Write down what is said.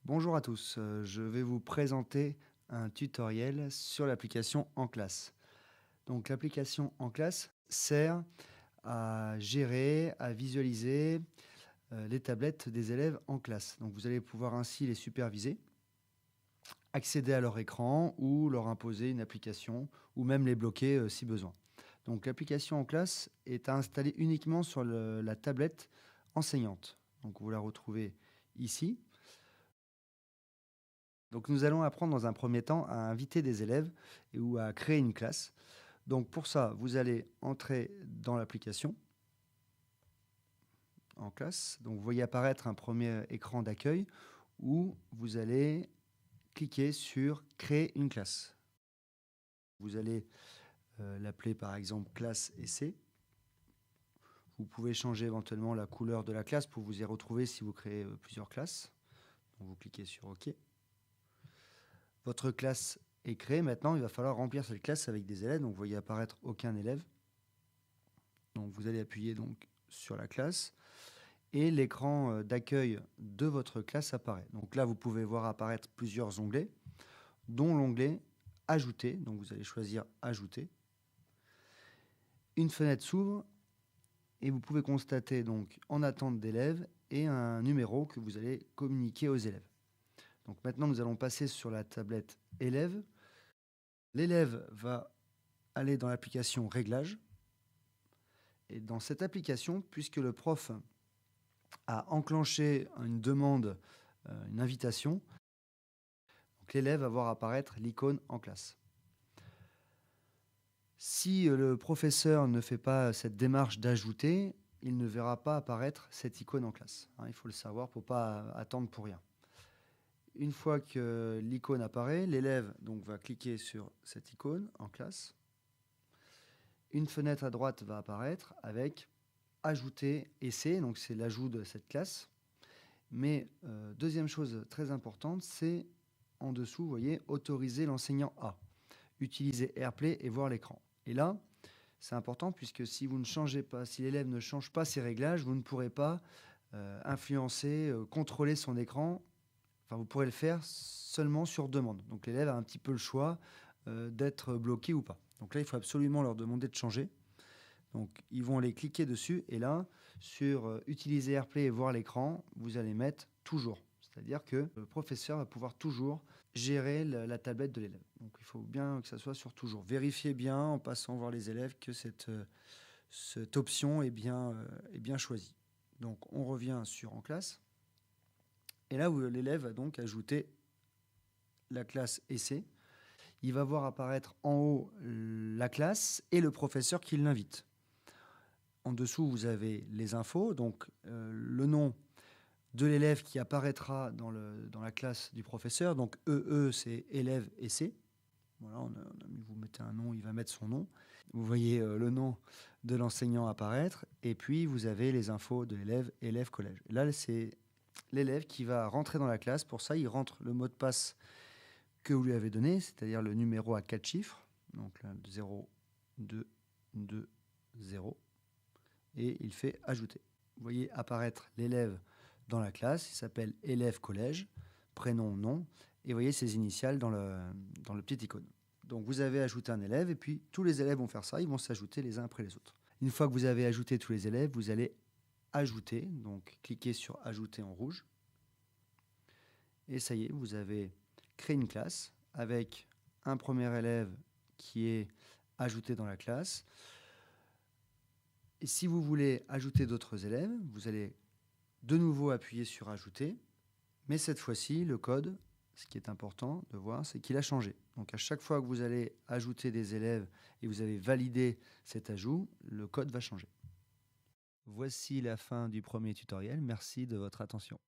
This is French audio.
Bonjour à tous, je vais vous présenter un tutoriel sur l'application En Classe. Donc l'application En Classe sert à gérer, à visualiser, les tablettes des élèves en classe. Donc vous allez pouvoir ainsi les superviser, accéder à leur écran ou leur imposer une application ou même les bloquer, si besoin. Donc l'application En Classe est à installer uniquement sur la tablette enseignante. Donc vous la retrouvez ici. Donc nous allons apprendre dans un premier temps à inviter des élèves ou à créer une classe. Donc pour ça, vous allez entrer dans l'application En Classe. Donc vous voyez apparaître un premier écran d'accueil où vous allez cliquer sur créer une classe. Vous allez l'appeler par exemple classe essai. Vous pouvez changer éventuellement la couleur de la classe pour vous y retrouver si vous créez plusieurs classes. Donc vous cliquez sur OK. Votre classe est créée. Maintenant, il va falloir remplir cette classe avec des élèves. Donc, vous voyez apparaître aucun élève. Donc, vous allez appuyer donc, sur la classe et l'écran d'accueil de votre classe apparaît. Donc là, vous pouvez voir apparaître plusieurs onglets, dont l'onglet Ajouter. Donc, vous allez choisir Ajouter. Une fenêtre s'ouvre et vous pouvez constater donc en attente d'élèves et un numéro que vous allez communiquer aux élèves. Donc maintenant, nous allons passer sur la tablette élève. L'élève va aller dans l'application Réglages. Et dans cette application, puisque le prof a enclenché une demande, une invitation, donc l'élève va voir apparaître l'icône En Classe. Si le professeur ne fait pas cette démarche d'ajouter, il ne verra pas apparaître cette icône En Classe. Il faut le savoir pour ne pas attendre pour rien. Une fois que l'icône apparaît, l'élève va cliquer sur cette icône En Classe. Une fenêtre à droite va apparaître avec Ajouter essai, donc c'est l'ajout de cette classe. Mais deuxième chose très importante, c'est en dessous, vous voyez, autoriser l'enseignant à utiliser AirPlay et voir l'écran. Et là, c'est important puisque si vous ne changez pas, si l'élève ne change pas ses réglages, vous ne pourrez pas influencer, contrôler son écran. Enfin, vous pourrez le faire seulement sur demande. Donc l'élève a un petit peu le choix d'être bloqué ou pas. Donc là, il faut absolument leur demander de changer. Donc ils vont aller cliquer dessus et là, sur utiliser AirPlay et voir l'écran, vous allez mettre toujours. C'est-à-dire que le professeur va pouvoir toujours gérer la tablette de l'élève. Donc il faut bien que ça soit sur toujours. Vérifiez bien en passant voir les élèves que cette option est bien choisie. Donc on revient sur En Classe. Et là où l'élève va donc ajouter la classe essai. Il va voir apparaître en haut la classe et le professeur qui l'invite. En dessous, vous avez les infos, donc le nom de l'élève qui apparaîtra dans la classe du professeur. Donc EE, c'est élève essai. Voilà, vous mettez un nom, il va mettre son nom. Vous voyez le nom de l'enseignant apparaître. Et puis, vous avez les infos de l'élève, élève collège. Et là, c'est l'élève qui va rentrer dans la classe. Pour ça, il rentre le mot de passe que vous lui avez donné, c'est-à-dire le numéro à 4 chiffres. Donc là, 0, 2, 2, 0. Et il fait ajouter. Vous voyez apparaître l'élève dans la classe, il s'appelle élève collège, prénom, nom, et vous voyez ses initiales dans le petit icône. Donc vous avez ajouté un élève, et puis tous les élèves vont faire ça, ils vont s'ajouter les uns après les autres. Une fois que vous avez ajouté tous les élèves, vous allez ajouter, donc cliquez sur ajouter en rouge, et ça y est, vous avez créé une classe avec un premier élève qui est ajouté dans la classe. Et si vous voulez ajouter d'autres élèves, vous allez de nouveau appuyer sur Ajouter. Mais cette fois-ci, le code, ce qui est important de voir, c'est qu'il a changé. Donc à chaque fois que vous allez ajouter des élèves et vous avez validé cet ajout, le code va changer. Voici la fin du premier tutoriel. Merci de votre attention.